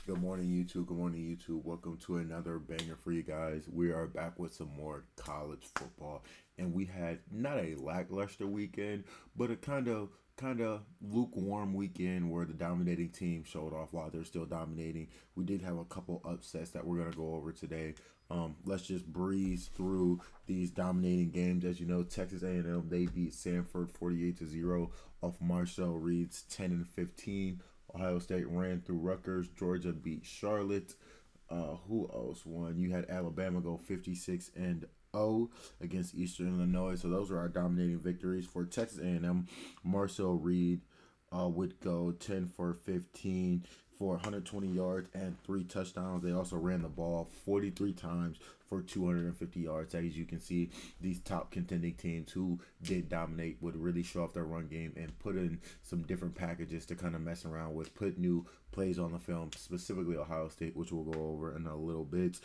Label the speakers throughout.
Speaker 1: Good morning, YouTube. Good morning, YouTube. Welcome to another banger for you guys. We are back with some more college football, and we had not a lackluster weekend, but a kind of lukewarm weekend where the dominating team showed off while they're still dominating. We did have a couple upsets that we're gonna go over today. Let's just breeze through these dominating games. As you know, Texas A&M they beat Sanford 48-0 off Marcel Reed's 10-15. Ohio State ran through Rutgers. Georgia beat Charlotte. Who else won? You had Alabama go 56-0 against Eastern Illinois. So those are our dominating victories for Texas A&M. Marcel Reed would go 10 for 15 for 120 yards and 3 touchdowns. They also ran the ball 43 times for 250 yards. As you can see, these top contending teams who did dominate would really show off their run game and put in some different packages to kind of mess around with, put new plays on the film, specifically Ohio State, which we'll go over in a little bit.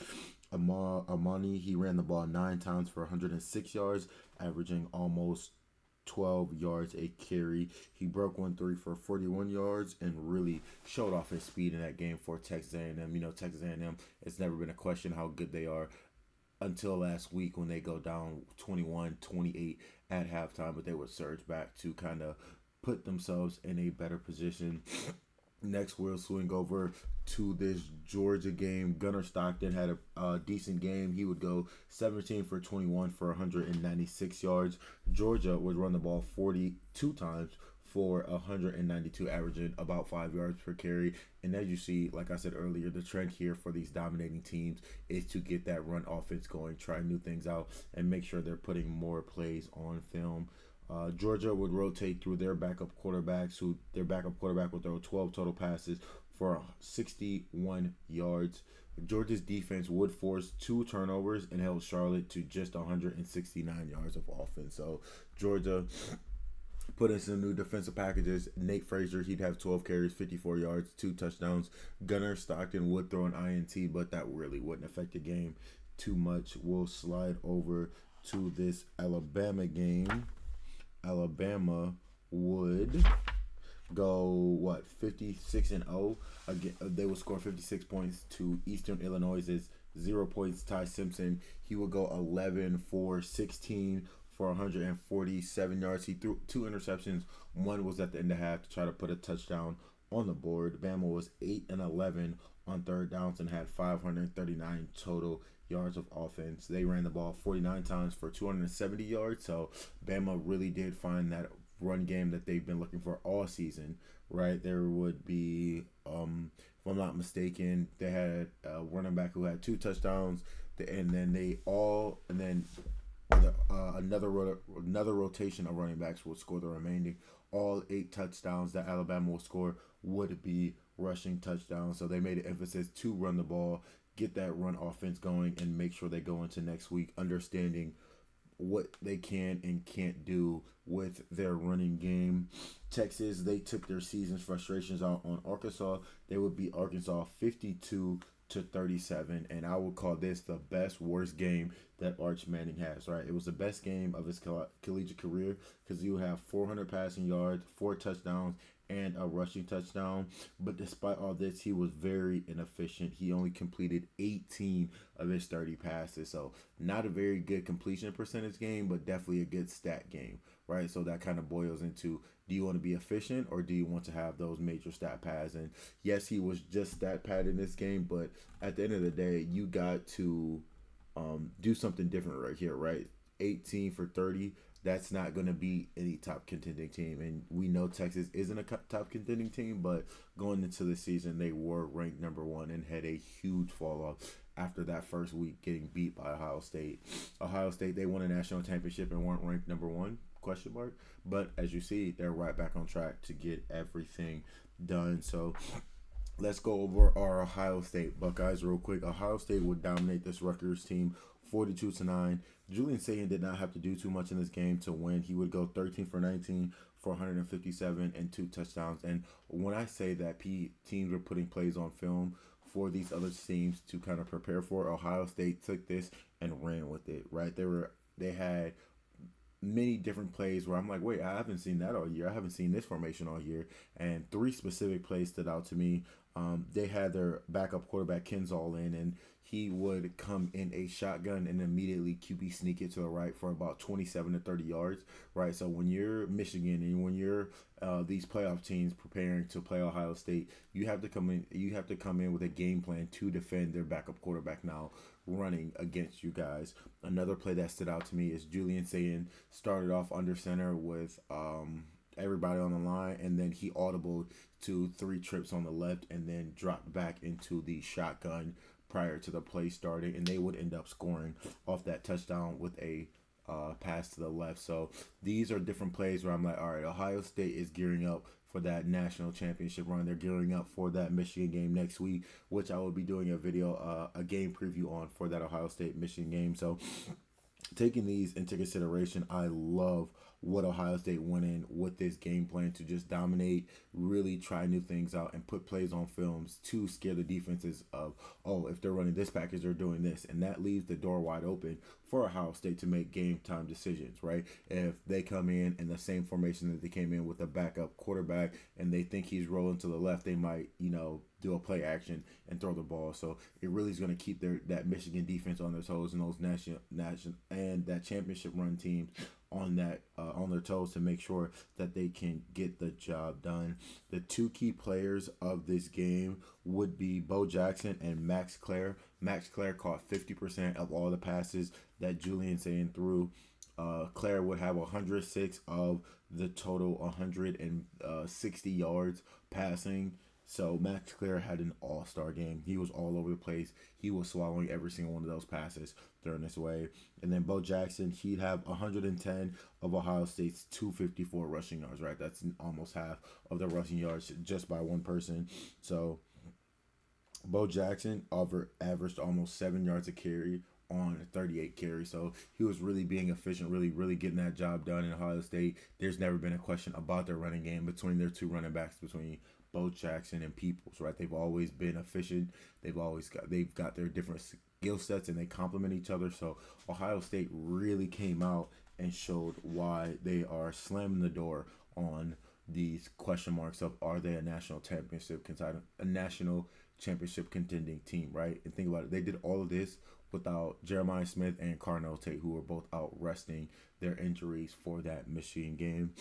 Speaker 1: Amani, he ran the ball 9 times for 106 yards, averaging almost 12 yards a carry. He broke 1 3 for 41 yards and really showed off his speed in that game for Texas A&M. You know, Texas A&M, it's never been a question how good they are until last week when they go down 21-28 at halftime, but they would surge back to kind of put themselves in a better position. Next, we'll swing over to this Georgia game. Gunnar Stockton had a decent game. He would go 17 for 21 for 196 yards. Georgia would run the ball 42 times for 192, averaging about 5 yards per carry. And as you see, like I said earlier, the trend here for these dominating teams is to get that run offense going, try new things out, and make sure they're putting more plays on film. Georgia would rotate through their backup quarterbacks, who their backup quarterback would throw 12 total passes for 61 yards. Georgia's defense would force 2 turnovers and held Charlotte to just 169 yards of offense. So Georgia put in some new defensive packages. Nate Frazier, he'd have 12 carries, 54 yards, 2 touchdowns. Gunnar Stockton would throw an INT, but that really wouldn't affect the game too much. We'll slide over to this Alabama game. Alabama would go 56-0 again. They would score 56 points to Eastern Illinois's 0 points. Ty Simpson, he would go 11 for 16 for 147 yards. He threw 2 interceptions. One was at the end of half to try to put a touchdown on the board. Bama was 8-11 on third downs and had 539 total yards of offense. They ran the ball 49 times for 270 yards. So Bama really did find that run game that they've been looking for all season, right? There would be, if I'm not mistaken, they had a running back who had 2 touchdowns, and then another rotation of running backs would score the remaining. All 8 touchdowns that Alabama will score would be rushing touchdowns. So they made an emphasis to run the ball, get that run offense going, and make sure they go into next week understanding what they can and can't do with their running game. Texas, they took their season's frustrations out on Arkansas. They would beat Arkansas 52-37, and I would call this the best worst game that Arch Manning has, right? It was the best game of his collegiate career because you have 400 passing yards, 4 touchdowns, and a rushing touchdown. But despite all this, he was very inefficient. He only completed 18 of his 30 passes. So not a very good completion percentage game, but definitely a good stat game, right? So that kind of boils into, do you want to be efficient or do you want to have those major stat pads? And yes, he was just stat pad in this game, but at the end of the day, you got to do something different right here, right? 18 for 30. That's not going to be any top contending team. And we know Texas isn't a top contending team, but going into the season, they were ranked #1 and had a huge fall off after that first week getting beat by Ohio State. Ohio State, they won a national championship and weren't ranked #1, question mark. But as you see, they're right back on track to get everything done. So let's go over our Ohio State Buckeyes real quick. Ohio State would dominate this Rutgers team 42-9. Julian Sagan did not have to do too much in this game to win. He would go 13 for 19 for 157 and 2 touchdowns. And when I say that teams are putting plays on film for these other teams to kind of prepare for, Ohio State took this and ran with it, right? They had many different plays where I'm like, wait, I haven't seen that all year. I haven't seen this formation all year. And 3 specific plays stood out to me. they had their backup quarterback Kinzall in, and he would come in a shotgun and immediately QB sneak it to the right for about 27 to 30 yards, right? So when you're Michigan and when you're these playoff teams preparing to play Ohio State, you have to come in. You have to come in with a game plan to defend their backup quarterback now running against you guys. Another play that stood out to me is Julian Sayin started off under center with everybody on the line, and then he audibled to three trips on the left and then dropped back into the shotgun prior to the play starting, and they would end up scoring off that touchdown with a pass to the left. So these are different plays where I'm like, all right, Ohio State is gearing up for that national championship run. They're gearing up for that Michigan game next week, which I will be doing a video, a game preview on for that Ohio State Michigan game. So taking these into consideration, I love what Ohio State went in with this game plan to just dominate, really try new things out, and put plays on films to scare the defenses of, oh, if they're running this package, they're doing this. And that leaves the door wide open for Ohio State to make game time decisions, right? If they come in the same formation that they came in with a backup quarterback and they think he's rolling to the left, they might, do a play action and throw the ball. So it really is going to keep that Michigan defense on their toes, and those national and that championship run teams on their toes to make sure that they can get the job done. The two key players of this game would be Bo Jackson and Max Clare. Max Clare caught 50% of all the passes that Julian Sayin threw. Clare would have 106 of the total 160 yards passing. So Max Clare had an all-star game. He was all over the place. He was swallowing every single one of those passes during this way. And then Bo Jackson, he'd have 110 of Ohio State's 254 rushing yards, right? That's almost half of the rushing yards just by one person. So Bo Jackson averaged almost 7 yards a carry on 38 carries. So he was really being efficient, really getting that job done in Ohio State. There's never been a question about their running game between their two running backs, between Bo Jackson and Peoples, right? They've always been efficient. They've got their different skill sets and they complement each other. So Ohio State really came out and showed why they are slamming the door on these question marks of, are they a national championship contending team, right? And think about it, they did all of this without Jeremiah Smith and Carnell Tate, who were both out resting their injuries for that Michigan game.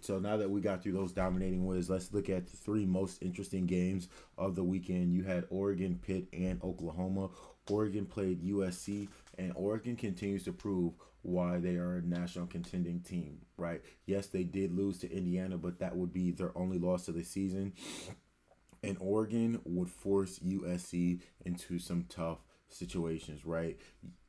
Speaker 1: So now that we got through those dominating wins, let's look at the three most interesting games of the weekend. You had Oregon, Pitt, and Oklahoma. Oregon played USC, and Oregon continues to prove why they are a national contending team, right? Yes, they did lose to Indiana, but that would be their only loss of the season. And Oregon would force USC into some tough situations, right?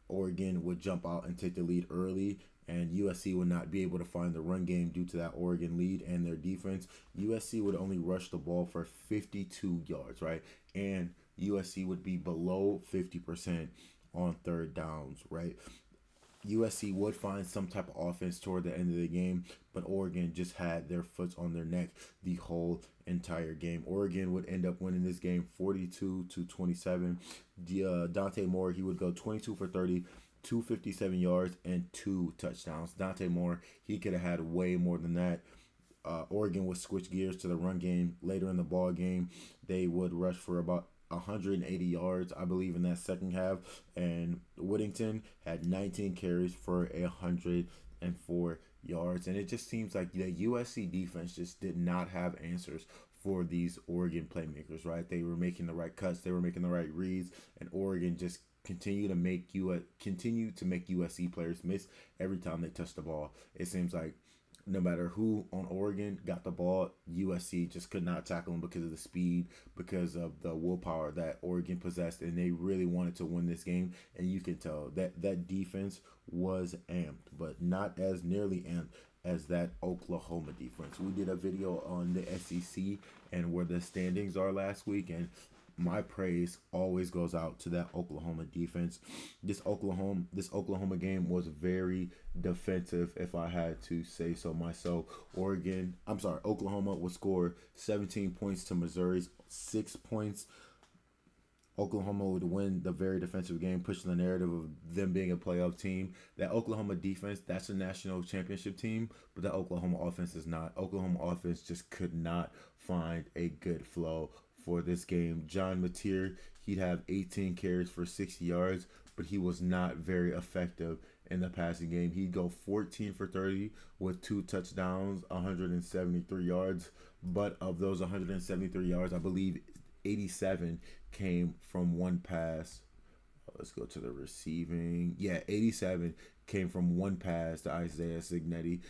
Speaker 1: Oregon would jump out and take the lead early, and USC would not be able to find the run game due to that Oregon lead and their defense. USC would only rush the ball for 52 yards, right? And USC would be below 50% on third downs, right? USC would find some type of offense toward the end of the game, but Oregon just had their foot on their neck the whole entire game. Oregon would end up winning this game 42-27. Dante Moore, he would go 22 for 30, 257 yards, and 2 touchdowns. Dante Moore, he could have had way more than that. Oregon would switch gears to the run game later in the ball game. They would rush for about 180 yards, I believe, in that second half. And Whittington had 19 carries for 104 yards. And it just seems like the USC defense just did not have answers for these Oregon playmakers, right? They were making the right cuts, they were making the right reads, and Oregon just continue to make USC players miss every time they touch the ball. It seems like no matter who on Oregon got the ball, USC just could not tackle them because of the speed, because of the willpower that Oregon possessed, and they really wanted to win this game. And you can tell that defense was amped, but not as nearly amped as that Oklahoma defense. We did a video on the SEC and where the standings are last week, and my praise always goes out to that Oklahoma defense. This Oklahoma game was very defensive, if I had to say so myself. Oklahoma would score 17 points to Missouri's 6 points. Oklahoma would win the very defensive game, pushing the narrative of them being a playoff team. That Oklahoma defense, that's a national championship team, but the Oklahoma offense is not. Oklahoma offense just could not find a good flow for this game. John Mateer, he'd have 18 carries for 60 yards, but he was not very effective in the passing game. He'd go 14 for 30 with 2 touchdowns, 173 yards. But of those 173 yards, I believe 87 came from one pass. Let's go to the receiving. Yeah, 87 came from one pass to Isaiah Signetti.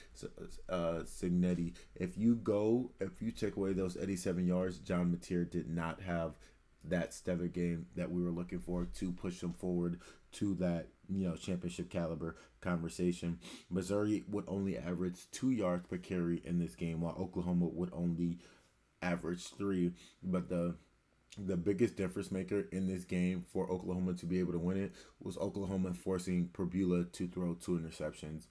Speaker 1: Signetti. If you take away those 87 yards, John Mateer did not have that stellar game that we were looking for to push them forward to that championship caliber conversation. Missouri would only average 2 yards per carry in this game, while Oklahoma would only average 3. But the biggest difference maker in this game for Oklahoma to be able to win it was Oklahoma forcing Perbula to throw 2 interceptions.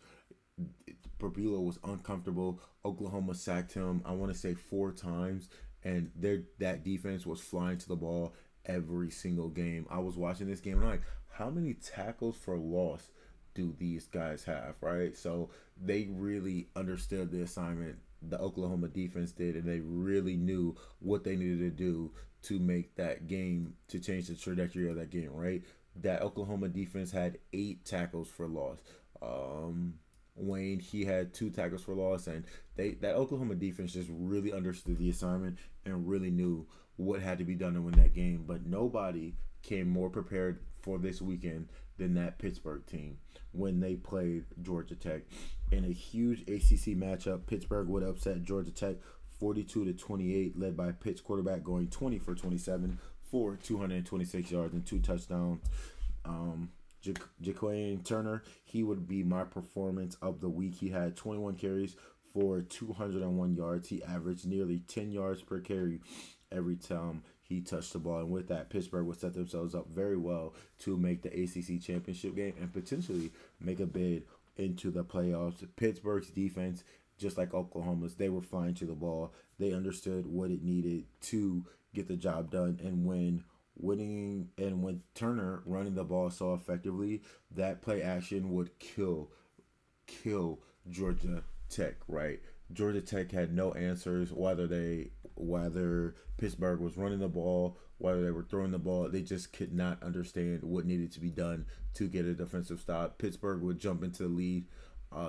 Speaker 1: Perbula was uncomfortable. Oklahoma sacked him, I want to say 4 times, and that defense was flying to the ball every single game. I was watching this game and I'm like, how many tackles for loss do these guys have, right? So they really understood the assignment the Oklahoma defense did, and they really knew what they needed to do to make that game, to change the trajectory of that game, right? That Oklahoma defense had 8 tackles for loss. Wayne, he had 2 tackles for loss, and that Oklahoma defense just really understood the assignment and really knew what had to be done to win that game. But nobody came more prepared for this weekend than that Pittsburgh team when they played Georgia Tech. In a huge ACC matchup, Pittsburgh would upset Georgia Tech 42-28, led by Pitt's quarterback going 20 for 27 for 226 yards and 2 touchdowns. Jaquan Turner, he would be my performance of the week. He had 21 carries for 201 yards. He averaged nearly 10 yards per carry every time he touched the ball. And with that, Pittsburgh would set themselves up very well to make the ACC championship game and potentially make a bid into the playoffs. Pittsburgh's defense, just like Oklahoma's, they were flying to the ball. They understood what it needed to get the job done, and when Turner running the ball so effectively, that play action would kill Georgia Tech, right? Georgia Tech had no answers whether Pittsburgh was running the ball, whether they were throwing the ball. They just could not understand what needed to be done to get a defensive stop. Pittsburgh would jump into the lead.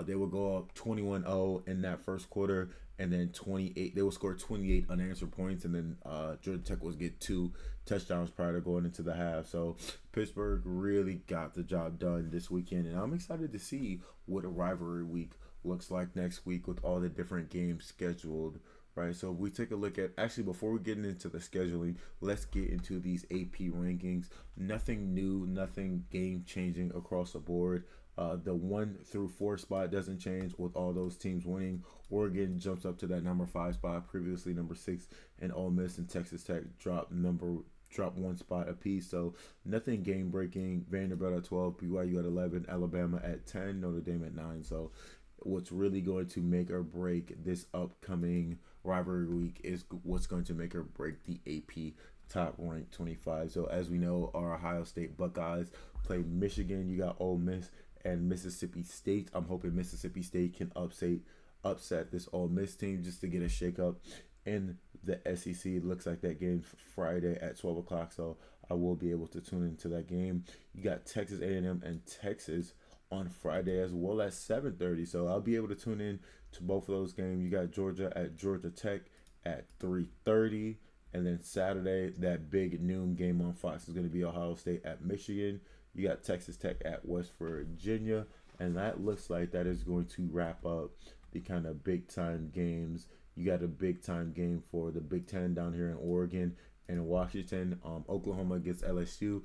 Speaker 1: They would go up 21-0 in that first quarter, and then 28. They would score 28 unanswered points, and then Georgia Tech would get 2 touchdowns prior to going into the half. So Pittsburgh really got the job done this weekend, and I'm excited to see what a rivalry week looks like next week with all the different games scheduled. Right, so if we take a look at, actually before we get into the scheduling, let's get into these AP rankings. Nothing new, nothing game changing across the board. The 1 through 4 spot doesn't change with all those teams winning. Oregon jumps up to that number 5 spot, previously number 6, and Ole Miss and Texas Tech drop 1 spot apiece. So nothing game breaking. Vanderbilt at 12, BYU at 11, Alabama at 10, Notre Dame at 9. So what's really going to make or break this upcoming rivalry week is what's going to make or break the AP top ranked 25. So as we know, our Ohio State Buckeyes play Michigan. You got Ole Miss and Mississippi State. I'm hoping Mississippi State can upset this Ole Miss team just to get a shakeup in the SEC. It looks like that game's Friday at 12 o'clock, so I will be able to tune into that game. You got Texas A&M and Texas on Friday as well as 7:30, so I'll be able to tune in to both of those games. You got Georgia at Georgia Tech at 3:30, and then Saturday, that big noon game on Fox is going to be Ohio State at Michigan. You got Texas Tech at West Virginia, and that looks like that is going to wrap up the kind of big-time games. You got a big-time game for the Big Ten down here in Oregon and in Washington. Oklahoma against LSU.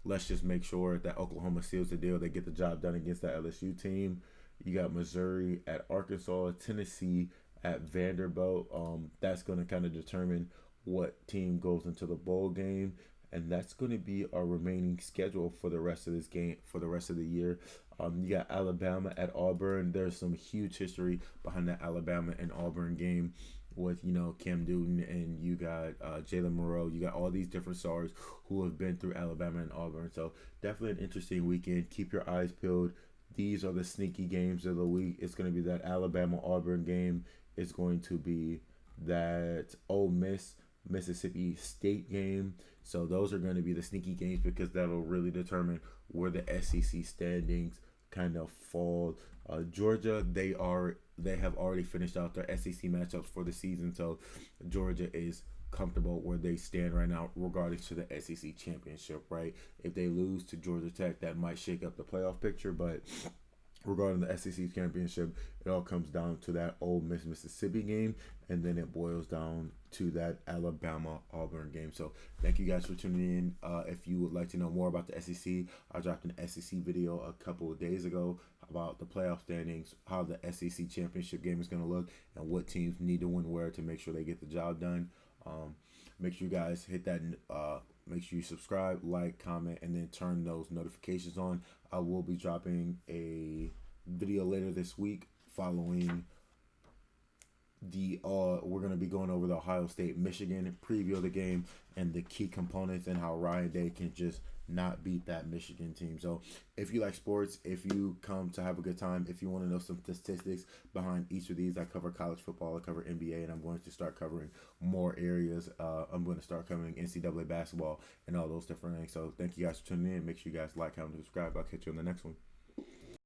Speaker 1: Let's just make sure that Oklahoma seals the deal. They get the job done against that LSU team. You got Missouri at Arkansas, Tennessee at Vanderbilt. That's going to kind of determine what team goes into the bowl game. And that's going to be our remaining schedule for the rest of this game, for the rest of the year. You got Alabama at Auburn. There's some huge history behind that Alabama and Auburn game with, Cam Newton, and you got Jalen Moreau. You got all these different stars who have been through Alabama and Auburn. So definitely an interesting weekend. Keep your eyes peeled. These are the sneaky games of the week. It's going to be that Alabama-Auburn game. It's going to be that Ole Miss Mississippi State game. So those are going to be the sneaky games because that'll really determine where the SEC standings kind of fall. Georgia, they have already finished out their SEC matchups for the season, so Georgia is comfortable where they stand right now regarding to the SEC championship. Right, if they lose to Georgia Tech, that might shake up the playoff picture, but regarding the SEC championship, it all comes down to that Ole Miss Mississippi game, and then it boils down to that Alabama Auburn game. So thank you guys for tuning in. If you would like to know more about the SEC, I dropped an SEC video a couple of days ago about the playoff standings, how the SEC championship game is going to look, and what teams need to win where to make sure they get the job done. Make sure you guys hit that. Make sure you subscribe, like, comment, and then turn those notifications on. I will be dropping a video later this week following the we're going to be going over the Ohio State Michigan preview of the game and the key components and how Ryan Day can just not beat that Michigan team. So if you like sports, if you come to have a good time, if you want to know some statistics behind each of these, I cover college football, I cover NBA, and I'm going to start covering more areas. I'm going to start covering NCAA basketball and all those different things. So thank you guys for tuning in. Make sure you guys like, comment, and subscribe. I'll catch you on the next one.